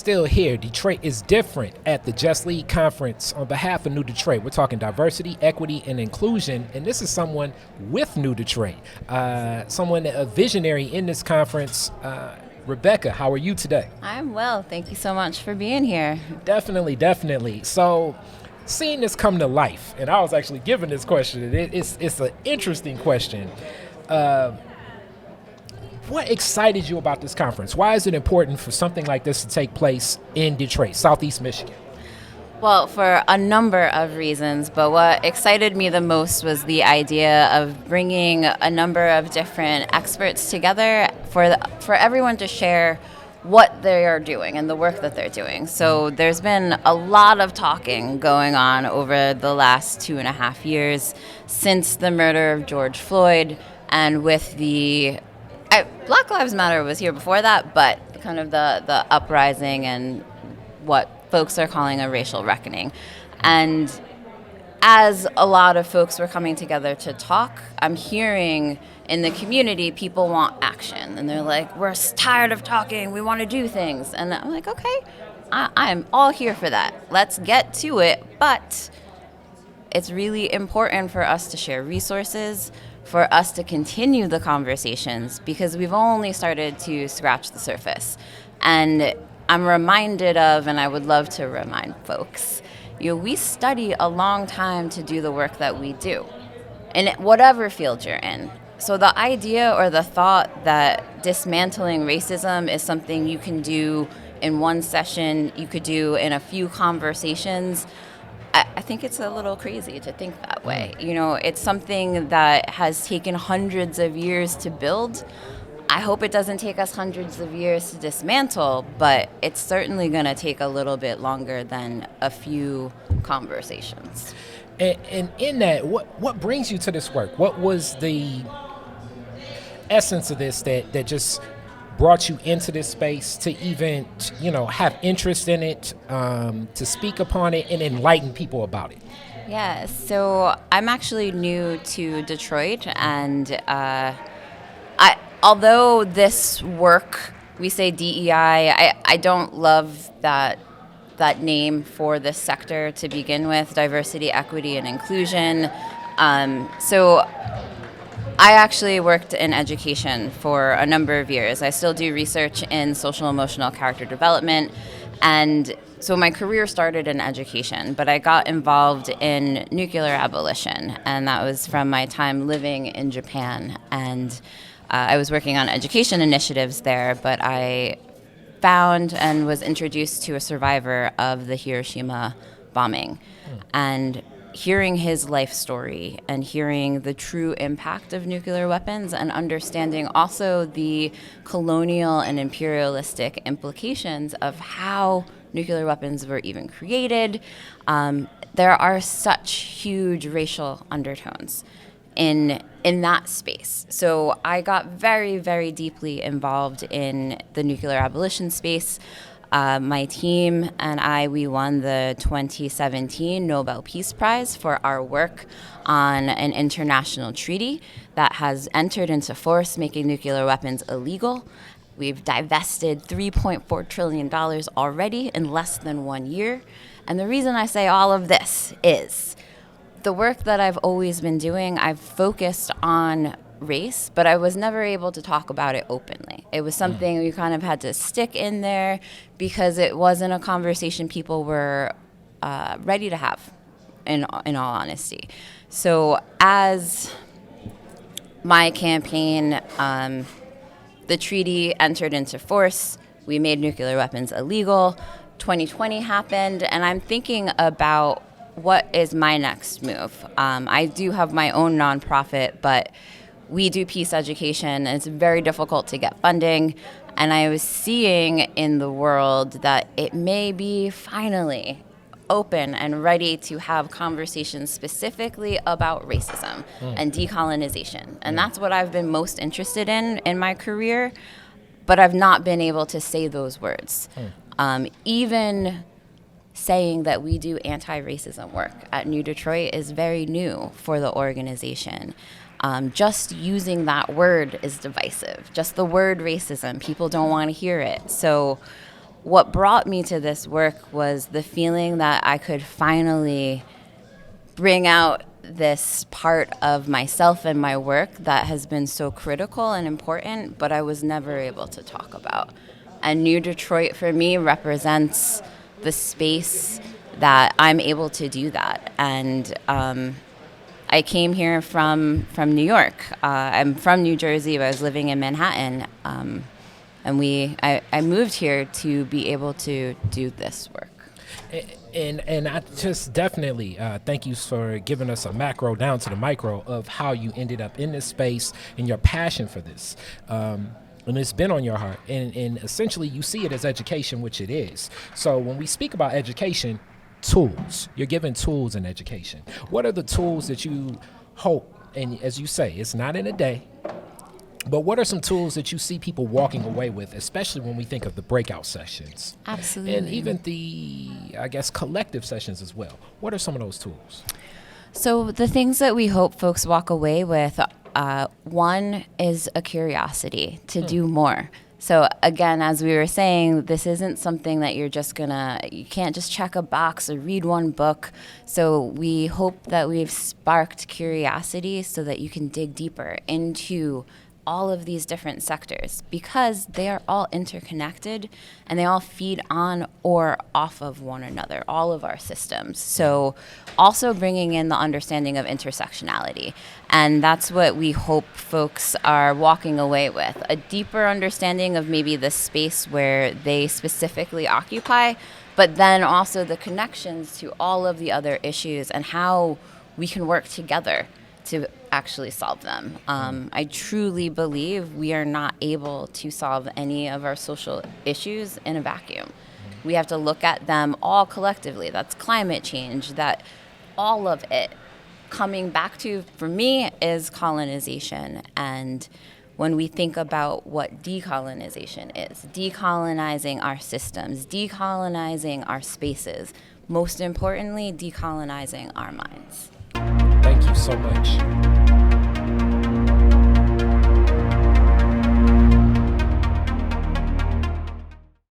still here. Detroit is different at the Just Lead Conference on behalf of New Detroit. We're talking diversity, equity, and inclusion, and this is someone with New Detroit, someone, a visionary in this conference. Rebecca, how are you today? I'm well. Thank you so much for being here. Definitely, definitely. So, seeing this come to life, and I was actually given this question, and it's an interesting question. What excited you about this conference? Why is it important for something like this to take place in Detroit, Southeast Michigan? Well, for a number of reasons, but what excited me the most was the idea of bringing a number of different experts together for everyone to share what they are doing and the work that they're doing. So there's been a lot of talking going on over the last 2.5 years since the murder of George Floyd, and with Black Lives Matter was here before that, but kind of the uprising and what folks are calling a racial reckoning. And as a lot of folks were coming together to talk, I'm hearing in the community people want action. And they're like, we're tired of talking, we want to do things. And I'm like, okay, I'm all here for that. Let's get to it. But it's really important for us to share resources, for us to continue the conversations, because we've only started to scratch the surface. And I'm reminded of, and I would love to remind folks, we study a long time to do the work that we do, in whatever field you're in. So the idea or the thought that dismantling racism is something you can do in one session, you could do in a few conversations, I think it's a little crazy to think that way. It's something that has taken hundreds of years to build. I hope it doesn't take us hundreds of years to dismantle, but it's certainly going to take a little bit longer than a few conversations. And in that, what brings you to this work? What was the essence of this that just brought you into this space to even, have interest in it, to speak upon it and enlighten people about it? Yeah, so I'm actually new to Detroit, and although this work, we say DEI, I don't love that name for this sector to begin with, diversity, equity, and inclusion. So I actually worked in education for a number of years. I still do research in social emotional character development, and so my career started in education, but I got involved in nuclear abolition, and that was from my time living in Japan. And I was working on education initiatives there, but I found and was introduced to a survivor of the Hiroshima bombing. And hearing his life story and hearing the true impact of nuclear weapons and understanding also the colonial and imperialistic implications of how nuclear weapons were even created, there are such huge racial undertones in that space. So I got very, very deeply involved in the nuclear abolition space. My team and we won the 2017 Nobel Peace Prize for our work on an international treaty that has entered into force, making nuclear weapons illegal. We've divested $3.4 trillion already in less than 1 year. And the reason I say all of this is the work that I've always been doing, I've focused on race, but I was never able to talk about it openly. It was something we kind of had to stick in there because it wasn't a conversation people were ready to have, in all honesty. So as my campaign, the treaty entered into force, we made nuclear weapons illegal, 2020 happened, and I'm thinking about what is my next move. I do have my own nonprofit, but we do peace education, and it's very difficult to get funding. And I was seeing in the world that it may be finally open and ready to have conversations specifically about racism and decolonization. And that's what I've been most interested in my career, but I've not been able to say those words. Even saying that we do anti-racism work at New Detroit is very new for the organization. Just using that word is divisive. Just the word racism, people don't want to hear it. So what brought me to this work was the feeling that I could finally bring out this part of myself and my work that has been so critical and important, but I was never able to talk about. And New Detroit for me represents the space that I'm able to do that. And I came here from New York. I'm from New Jersey, but I was living in Manhattan. And I moved here to be able to do this work. And I just definitely thank you for giving us a macro down to the micro of how you ended up in this space and your passion for this. And it's been on your heart. And essentially you see it as education, which it is. So when we speak about education, tools, you're given tools in education. What are the tools that you hope, and as you say, it's not in a day, but what are some tools that you see people walking away with, especially when we think of the breakout sessions? Absolutely. And even the, I guess, collective sessions as well. What are some of those tools? So the things that we hope folks walk away with, one is a curiosity to do more. So again, as we were saying, this isn't something that you can't just check a box or read one book. So we hope that we've sparked curiosity so that you can dig deeper into all of these different sectors, because they are all interconnected and they all feed on or off of one another, all of our systems. So also bringing in the understanding of intersectionality. And that's what we hope folks are walking away with, a deeper understanding of maybe the space where they specifically occupy, but then also the connections to all of the other issues and how we can work together to actually solve them. I truly believe we are not able to solve any of our social issues in a vacuum. We have to look at them all collectively. That's climate change, that all of it coming back to, for me, is colonization. And when we think about what decolonization is, decolonizing our systems, decolonizing our spaces, most importantly, decolonizing our minds. Thank you so much.